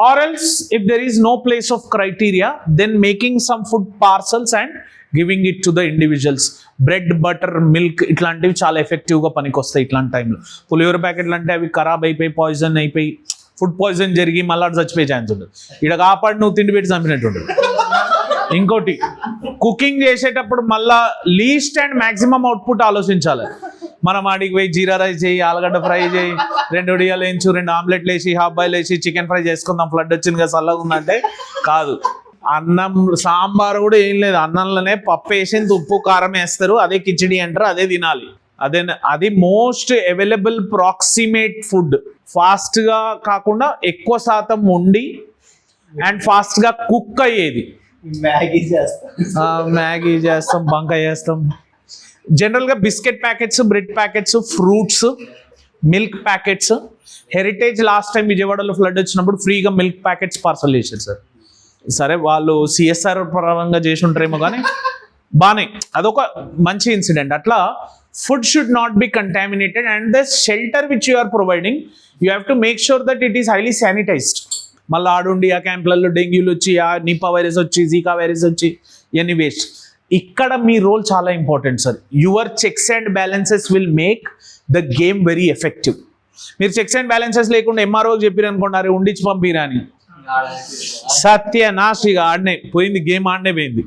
or else if there is no place of criteria, then making some food parcels and giving it to the individuals. Bread, butter, milk ఇట్లాంటివి చాలా ఎఫెక్టివ్గా పనికొస్తాయి ఇట్లాంటి టైంలో. పులిహోర ప్యాకెట్లు అంటే అవి ఖరాబ్ అయిపోయి పాయిజన్ అయిపోయి ఫుడ్ పాయిజన్ జరిగి మళ్ళీ చచ్చిపోయే ఛాన్స్ ఉంటుంది. ఇక్కడ కాపాడు నువ్వు తిండి పెట్టి చంపినట్టు ఉంటుంది. ఇంకోటి, కుకింగ్ చేసేటప్పుడు మళ్ళా లీస్ట్ అండ్ మ్యాక్సిమం అవుట్పుట్ ఆలోచించాలి. మనం ఆడికి పోయి జీరా రైస్ చేయి, ఆలుగడ్డ ఫ్రై చేయి, 2 ఉడియాలు వేయించు, 2 ఆమ్లెట్లు వేసి, హాఫ్ బాయిల్ వేసి చికెన్ ఫ్రై చేసుకుందాం, ఫ్లడ్ వచ్చింది కదా చల్లగా ఉందంటే కాదు. అన్నం సాంబార్ కూడా ఏం లేదు, అన్నంలోనే పప్పు వేసింది, ఉప్పు కారం వేస్తారు, అదే కిచిడి అంటారు, అదే తినాలి. అది మోస్ట్ అవైలబుల్ ప్రాక్సిమేట్ ఫుడ్. ఫాస్ట్గా కాకుండా ఎక్కువ శాతం ఉండి అండ్ ఫాస్ట్గా కుక్ అయ్యేది. మ్యాగీ చేస్తాం, బంక చేస్తాం. జనరల్గా biscuit packets, bread packets, fruits, milk packets. Heritage last time విజయవాడలో ఫ్లడ్ వచ్చినప్పుడు ఫ్రీగా మిల్క్ ప్యాకెట్స్ పార్సల్ చేశారు సార్. సరే వాళ్ళు సిఎస్ఆర్ పరంగా చేసి ఉంటారేమో కానీ బాగానే, అదొక మంచి ఇన్సిడెంట్. అట్లా food should not be contaminated and the shelter which you are providing you have to make sure that it is highly sanitised. మళ్ళీ ఆడుండి ఆ క్యాంపులలో డెంగ్యూలు వచ్చి, ఆ నిపా వైరస్ వచ్చి, జీకా వైరస్ వచ్చి, ఇవన్నీ వేస్ట్. ఇక్కడ మీ రోల్ చాలా important sir. Your checks and balances will make the game very effective. మీరు చెక్స్ అండ్ బ్యాలెన్సెస్ లేకుండా ఎంఆర్ఓకి చెప్పారు అనుకోండి, అరే ఉండిచ్చి పంపిరా అని, సత్యనాశిగా ఆడనే పోయింది, గేమ్ ఆడనే పోయింది.